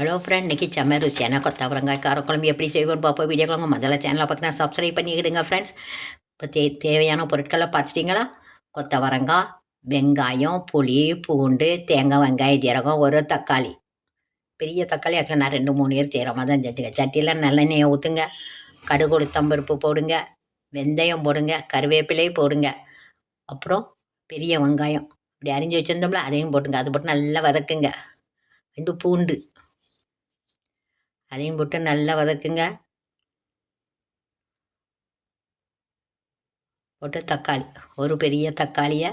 Hello friend, இன்றைக்கி செம்ம ருசியான கொத்தவரங்காய் காரக்குழம்பு எப்படி செய்வோன்னு பார்ப்போம். வீடியோக்குள்ள முதல்ல சேனலை பார்த்தினா சப்ஸ்கிரைப் பண்ணிக்கிடுங்க ஃப்ரெண்ட்ஸ். இப்போ தேவையான பொருட்களை பார்த்துட்டிங்களா? கொத்தவரங்காய், வெங்காயம், புளி, பூண்டு, தேங்காய், வெங்காயம், ஜீரகம், ஒரு தக்காளி. பெரிய தக்காளி ஆக்சுவலாக நான் 2-3 பேர் செய்கிற மாதிரி தான் செஞ்சுங்க. சட்டியில் நல்லெண்ணெயை ஊற்றுங்க, கடுகு உளுத்தம்பருப்பு போடுங்க, வெந்தயம் போடுங்க, கருவேப்பிலை போடுங்க, அப்புறம் பெரிய வெங்காயம் இப்படி அரிஞ்சு வச்சுருந்தோம்ல அதையும் போட்டுங்க. அது போட்டு நல்லா வதக்குங்க. இது பூண்டு அதையும் போட்டு நல்லா வதக்குங்க. போட்டு தக்காளி, ஒரு பெரிய தக்காளியை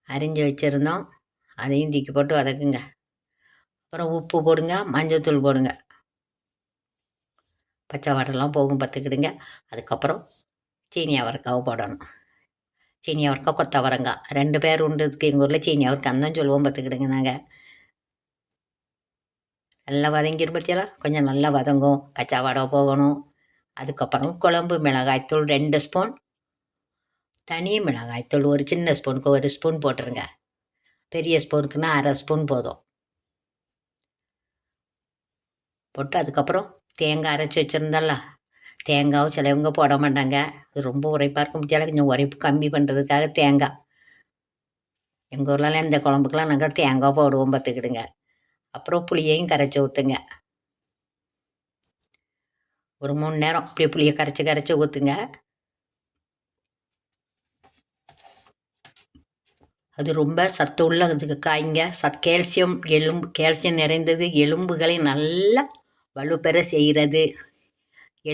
அரிஞ்சு வச்சுருந்தோம், அதையும் தூக்கி போட்டு வதக்குங்க. அப்புறம் உப்பு போடுங்க, மஞ்சள்தூள் போடுங்க, பச்சை வாடெல்லாம் போகும் பார்த்துக்கிடுங்க. அதுக்கப்புறம் சீனி அவரைக்காவை போடணும். சீனி அவரைக்காய், கொத்தவரங்காய் 2 பேர் உண்டு. இதுக்கு எங்கள் ஊரில் சீனி அவரைக்காய் தான் சொல்லுவோம் பார்த்துக்கிடுங்க. நாங்கள் நல்லா வதங்கிடும் பற்றியெல்லாம், கொஞ்சம் நல்லா வதங்கும், பச்சை வாடை போகணும். அதுக்கப்புறம் குழம்பு மிளகாய்த்தூள் 2 ஸ்பூன், தனி மிளகாய்த்தூள் ஒரு சின்ன ஸ்பூனுக்கு 1 ஸ்பூன் போட்டுருங்க. பெரிய ஸ்பூனுக்குன்னா 1/2 ஸ்பூன் போதும் போட்டு. அதுக்கப்புறம் தேங்காய் அரைச்சி வச்சுருந்தோம்ல, தேங்காவும் சிலவங்க போட மாட்டாங்க, அது ரொம்ப உரைப்பாக இருக்கும் பற்றியால கொஞ்சம் உரைப்பு கம்மி பண்ணுறதுக்காக தேங்காய். எங்கள் ஊர்லலாம் இந்த குழம்புக்கெலாம் நாங்கள் தேங்காய் போடுவோம் பார்த்துக்கிடுங்க. அப்புறம் புளியையும் கரைச்சி ஊற்றுங்க. ஒரு 3 நேரம் அப்படியே புளியை கரைச்சி ஊற்றுங்க. அது ரொம்ப சத்து உள்ள இதுக்கு காய்ங்க. கேல்சியம் நிறைந்தது, எலும்புகளை நல்லா வலுப்பெற செய்கிறது.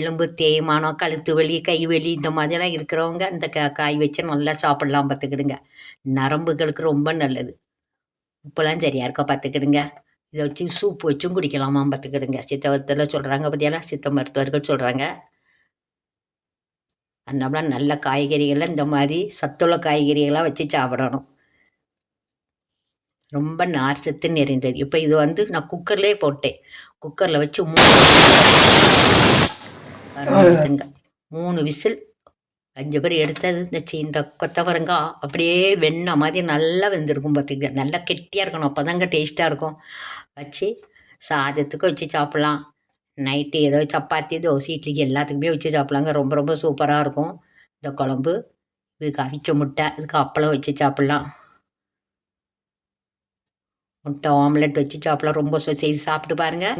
எலும்பு தேய்மானம், கழுத்து வலி, கை வலி இந்த மாதிரிலாம் இருக்கிறவங்க இந்த காய் வச்சு நல்லா சாப்பிட்லாம் பார்த்துக்கிடுங்க. நரம்புகளுக்கு ரொம்ப நல்லது. உப்பெல்லாம் சரியாக இருக்கா பார்த்துக்கிடுங்க. இதை வச்சு சூப்பு வச்சும் குடிக்கலாமா பார்த்துக்கிடுங்க. சித்தவத்தில் சொல்கிறாங்க பார்த்தியாலாம், சித்த மருத்துவர்கள் சொல்கிறாங்க. அதனால நல்ல காய்கறிகளை இந்த மாதிரி சத்துள்ள காய்கறிகளாக வச்சு சாப்பிடணும். ரொம்ப நார் சத்து நிறைந்தது. இப்போ இது வந்து நான் குக்கர்லேயே போட்டேன். குக்கரில் வச்சு 3 விசில் 5 பேர் எடுத்தது. இந்த கொத்தவரங்காய் அப்படியே வெண்ணெய் மாதிரி நல்லா வெந்திருக்கும் பார்த்துக்க. நல்லா கெட்டியாக இருக்கணும், அப்போ தாங்க டேஸ்ட்டாக இருக்கும். வச்சு சாதத்துக்கு வச்சு சாப்பிட்லாம். நைட்டு ஏதோ சப்பாத்தி, தோசை, இட்லிக்கு எல்லாத்துக்குமே வச்சு சாப்பிட்லாங்க. ரொம்ப ரொம்ப சூப்பராக இருக்கும் இந்த குழம்பு. இதுக்கு அவிச்ச முட்டை, இதுக்கு அப்பளம் வச்சு சாப்பிட்லாம். முட்டை ஆம்லெட் வச்சு சாப்பிட்லாம். ரொம்ப செய்து சாப்பிட்டு பாருங்கள்.